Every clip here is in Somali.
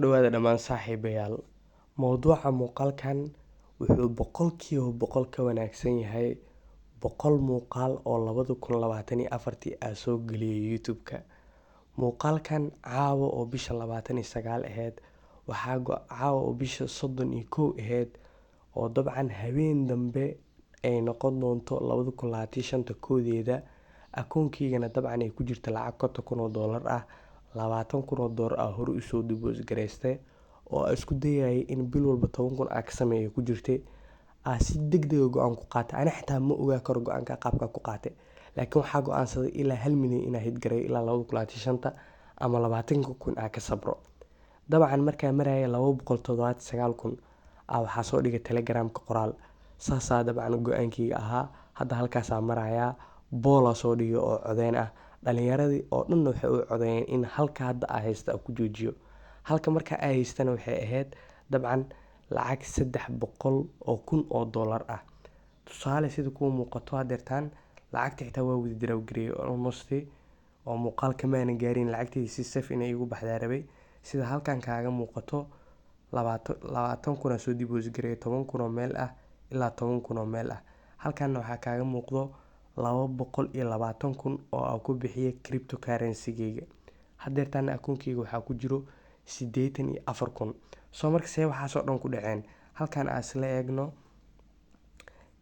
Dhawaada dhammaan saaxiibayaal. Mowduuca muuqaalkan wuxuu boqolkiiba boqol ka wanaagsan yahay boqol muuqaal oo 2024 ah soo geliyay YouTube-ka. Muuqaalkan caawa oo bisha 29 ahayd, caawa oo bisha 31 ahayd, oo dabcan habeen dambe ay noqon doonto 2025 koodeeda. Akoonkaygana dabcan ay ku jirta lacag $50,000 ah, $20,000 ah hore u soo deposit oo isku dayay in bil walba 10,000 aan ka sameeyo ku jirtay. Si degdeg ah go'aan ku qaatay. Ani xitaa ma ogaa karo go'aanka qaabka ku qaatay. Laakiin waxaa go'aansaday ilaa 1 milyan inaan hit gareeyo ilaa 2025 ama 20,000 aan ka sabro. Dabcan markaa maraya 279,000 waxaa soo dhigay Telegram-ka qoraal. Saasaa dabcan go'aankayga ahaa. Hadda halkaasaa marayaa. Boola soo dhigay oo codeyn ah. Dhalinyaradii oo dhan waxay u codeeyeen in halka hadda aan haysta ku joojiyo. Halka markaa ay haystana waxay ahayd dabcan lacag $300,000 ah. Tusaale sida kuwa muuqato hadeertaan lacagta xitaa waa wada diraw gareeyay almost oo muuqaalka maana gaarin lacagtii si safe inay igu baxdaa rabay. Sida halkan kaaga muuqato 20,000 soo deposit gareeyay 10,000 oo meel ah ilaa 10,000 oo meel ah. Halkan waxaa kaaga muuqdo 220,000 oo aan ku bixiyay cryptocurrency-gayga. Hadeertaan akoonkayga waxaa ku jiro 84,000. Soo markay waxaasoo dhan ku dhaceen. Halkan aan isla eegno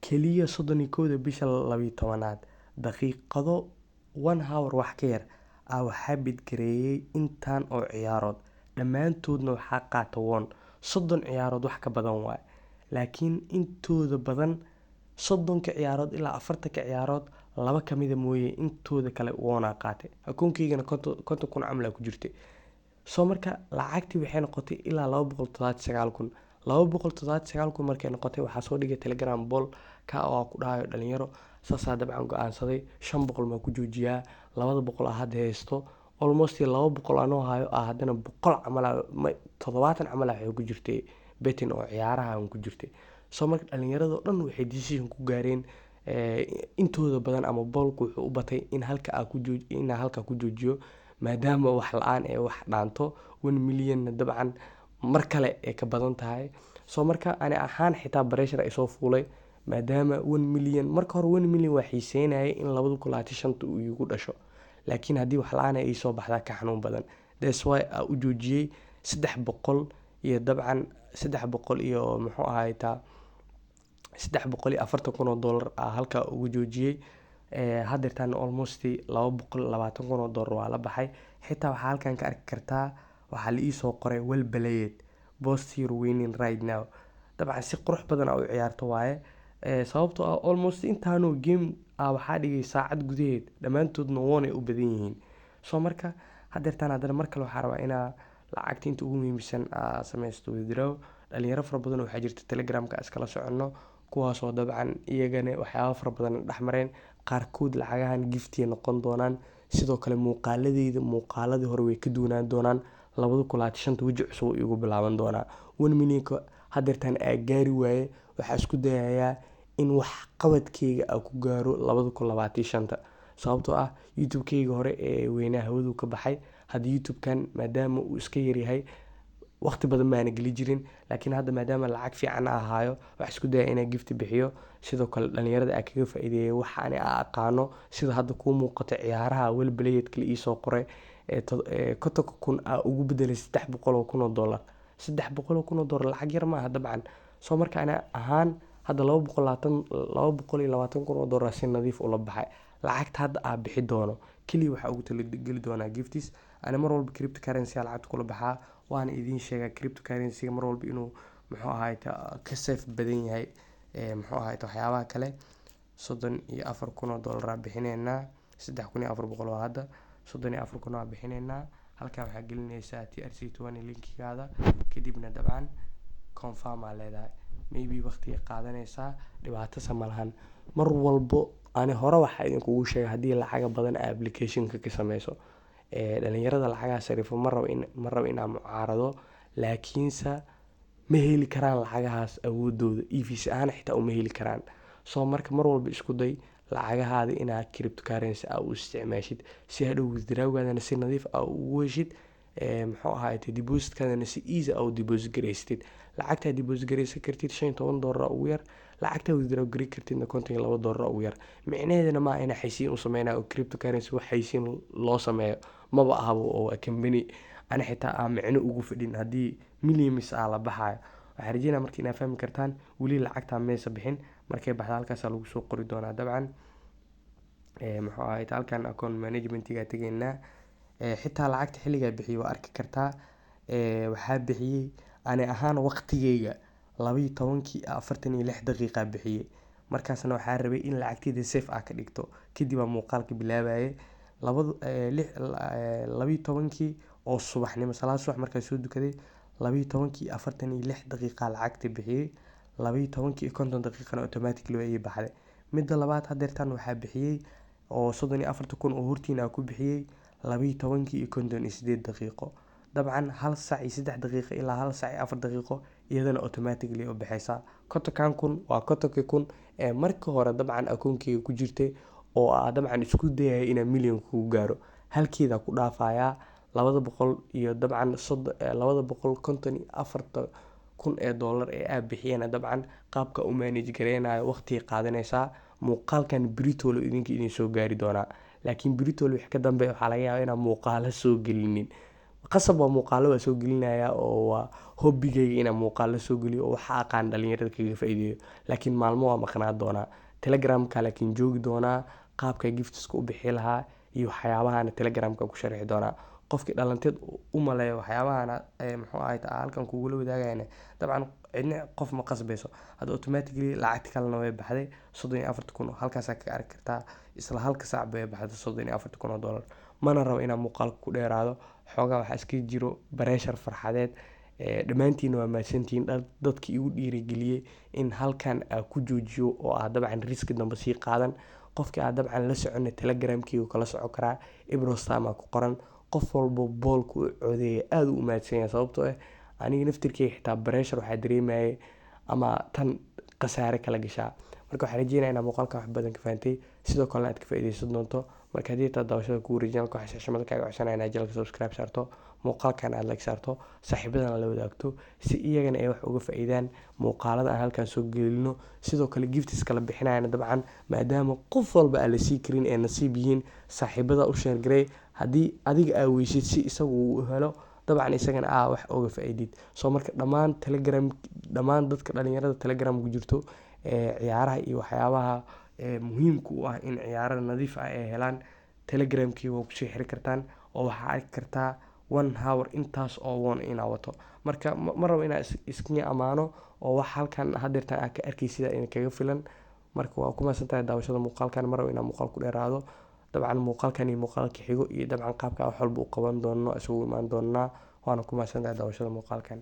keliya 31 bisha 12aad daqiiqado 1 hour wax ka yar waxaa bid gareeyay intaan oo ciyaarood. Dhammaantoodna waxaa qaata 30 ciyaarood wax ka badan waay. Laakiin intooda badan 30 ciyaarood ilaa 40 ciyaarood laba ka mid ah mooyee intooda kale woona qaatay. Akoonkaygana 50,000 camal ku jirtay. Soo marka lacagtii waxay noqotay ilaa 279,000. 279,000 markay noqotay waxaa soo dhigay Telegram ball ka oo ku dhahayo dhalinyaro. Saasaa dabcan go'aansaday 500 ma ku joojiyaa 200 hadda haysto. Almost 200 anoo hayo haddana 100 camal 70 camal waxay ku jirtay betting oo ciyaaraha aan ku jirtay. Soo marka dhalinyarada dhan waxay decision ku gaareen intooda badan ama ballku wuxuu u batay in halka ku joojiyo maadaama wax la'aan ee wax dhaanto 1 milyan dabcan mar kale ay ka badan tahay. Soo marka ani ahaan xitaa pressure ay soo fuulay maadaama 1 milyan marka hore 1 milyan waa xiiseynayay in 2025 uu igu dhasho. Laakiin haddii wax la'aan ay soo baxdaa ka xanuun badan. That's why aan u joojiyay 300 iyo dabcan 300 iyo muxuu ahaay $340,000 halka ugu joojiyay. Hadeertaan almost $220,000 waa la baxay. Xitaa waxaa halkan ka arki kartaa waxaa la ii soo qoray well played, both you're winning right now. Dabcan si qurux badan u ciyaarto waaye. Sababtoo ah almost intaanoo game waxaa dhigay saacad gudaheed dhammaantoodna woonay u badan yihiin. Soo marka hadeertaan haddana mar kale waxaa rabaa inaa lacagta inta ugu muhiimsan sameysto withdraw. Dhalinyaro fara badan waxaa jirta Telegram-ka iskala soconno kuwaasoo dabcan iyagana waxyaabo fara badan dhaxmareen. Qaarkood lacagahan gift noqon doonaan. Sidoo kale muuqaaladii hore way ka duwanaan doonaan. 2025 waji cusub igu bilaaban doonaa. 1 milyan hadeertaan gaari waaye. Waxaa isku dayayaa in wax qabadkayga ku gaaro 2025. Sababtoo ah YouTube-kayga hore ee weynaa hawadu ka baxay. Hadda YouTube-kan maadaama uu iska yar yahay waqti badan maana geli jirin. Laakiin hadda maadaama lacag fiican aan hayo waxaa isku dayay inaan gift bixiyo. Sidoo kale dhalinyarada aan kaga faa'iideeyay waxa aan aqaano sida hadda ku muuqato ciyaaraha well played kala ii soo qoray 50,000 ugu bedelay $300,000. $300,000 lacag yar maaha dabcan. Soo marka ana ahaan hadda $220,000 si nadiif ula baxay. Lacagta hadda aan bixi doono kaliya waxaa ugu tali doonaa gifts. Ana mar walba cryptocurrency lacagta kula baxaa. Waana idiin sheegaa cryptocurrency mar walba inuu muxuu ahaay ka safe badan yahay muxuu ahaay waxyaabaha kale. $34,000 bixinayna 3,400 waa hadda 34,000 bixinayna. Halkan waxaa gelinaysaa TRC20 linkigaada kadibna dabcan confirm leedahay. Maybe waqti qaadanaysaa dhibaato samalahan. Mar walbo ani hore waxa idinku sheegay haddii lacag badan application-ka ka sameyso dhalinyarada lacagaha sarifo ma rabo inaan mucaarado. Laakiinse ma heli karaan lacagahaas awoodooda. EVC ahaan xitaa uma heli karaan. Soo marka mar walba isku day lacagahaada inaad cryptocurrency u isticmaashid si hadhow withdrawgaadana si nadiif ugu heshid muxuu ahaayey depositkadana si easy ah u deposit garaysatid. lacagtaa deposit garaysan kartid $15 ugu yar, lacagtaa withdraw gari kartidna $52 ugu yar. micnaheedana maaha inaa xaysiin u sameynayo oo cryptocurrency wax xaysiin loo sameeyo maba ahaba oo company ana xitaa aan micno ugu fadhin haddii millions la baxayo. waxaan rajeynaa marka inaa fahmi kartaan. weli lacagtaa maysa bixin, markay baxda halkaasaa lagu soo qori doonaa dabcan. muxuu ahaayey halkan account managementiga tegaynaa. xitaa lacagta xilligaa bixiyay waa arki kartaa. waxaa bixiyey ani ahaan waqtigeyga 12:46 daqiiqa bixiyey. markaasna waxaa rabay in lacagteyda safe ka dhigto, kadib aan muuqaalka bilaabayay 12:00 oo subaxnimo, salaad subax markaan soo dukaday 12:46 daqiiqa lacagta bixiyey, 12:50 daqiiqana automatically way baxday. midda labaad hadeertan waxaa bixiyey oo 34,000 oo hortiina ku bixiyey 12:58 daqiiqo. dabcan 1 saac iyo 3 daqiiqo ilaa 1 saac iyo 4 daqiiqo iyadana automatically u baxaysa. 50,000 waa 50,000 ee markii hore dabcan akoonkeyga ku jirtay oo dabcan isku dayay inaa million ku gaaro. halkeeda ku dhaafayaa 200 iyo dabcan 254,000 ee dollar ee aad bixiyeen. dabcan qaabka u manage gareynayo waqti qaadanaysa. muuqaalkan Britol idinka idin soo gaari doonaa, laakiin Britol wix ka dambe waxaa laga yaabaa inaa muuqaalo soo gelinin. qasab waa muuqaalo waa soo gelinaya oo waa hobbigeyga inaa muuqaalo soo geliyo oo waxa aqaan dhalinyarada kaga faa'iideeyo. laakiin maalmo waa maqnaa doonaa. Telegramka laakiin joogi doonaa, qaabka giftiska u bixi lahaa iyo waxyaabahana Telegramka ku sharxi doonaa. qofkii dhalanteed u maleeyo waxyaabahana muxuu ahaayey halkan kugula wadaagayna dabcan cidna qof ma qasbayso. hadda automatically lacagta kalena way baxday 34,000 halkaas ka arki kartaa. isla halka saac bay baxday 34,000 dollar. mana rabo inaan muuqaalka ku dheeraado, xoogaa waxaa iska jiro pressure farxadeed. dhammaantiina waa mahadsantihiin dadkii igu dhiirigeliyey in halkan ku joojiyo oo dabcan risk dambe sii qaadan. qofkii dabcan la soconay Telegramkii kala socon karaa, Ibrostam ku qoran. qof walbo boolku u codeeyay aad u mahadsan yahay, sababtoo ah aniga naftirkeyga xitaa pressure waxaa dareemayay ama tan khasaare kala gashaa. marka waxaan rajeynayaa inaa muuqaalka wax badan ka fahantay, sidoo kalena aad ka faa'iideysan doonto. marka haddii taa daawashada kugu original ka xashashada kaaga codsanaya inaad channelka subscribe saarto, muuqaalkan aad like saarto, saaxiibadana la wadaagto si iyagana ay wax uga faa'iidaan muuqaalada aan halkan soo gelino. sidoo kale gifts kala bixinayna dabcan maadaama qof walba aan la sii karin ee nasiib yihiin, saaxiibada u share gareey haddii adiga aa weysid si isagu uu helo dabcan isagana wax uga faa'iidid. soo marka dhammaan dadka dhalinyarada Telegram ku jirto ciyaaraha iyo waxyaabaha muhiimka u ah in ciyaaro nadiif ay helaan, Telegramkii waa ku soo xiri kartaan oo waxaa arki kartaa 1 hour intaas oo won inaa wato. marka ma rabo inaa iskiin amaano oo wax halkan hadeertan aad ka arkaysid in kaga filan. marka waa ku mahadsantahay daawashada muuqaalkan. ma rabo inaa muuqaal ku dheeraado. dabcan muuqaalkan iyo muuqaalka xigo iyo dabcan qaabka wax walba u qaban doono isugu imaan doonaa. waana ku mahadsantahay daawashada muuqaalkan.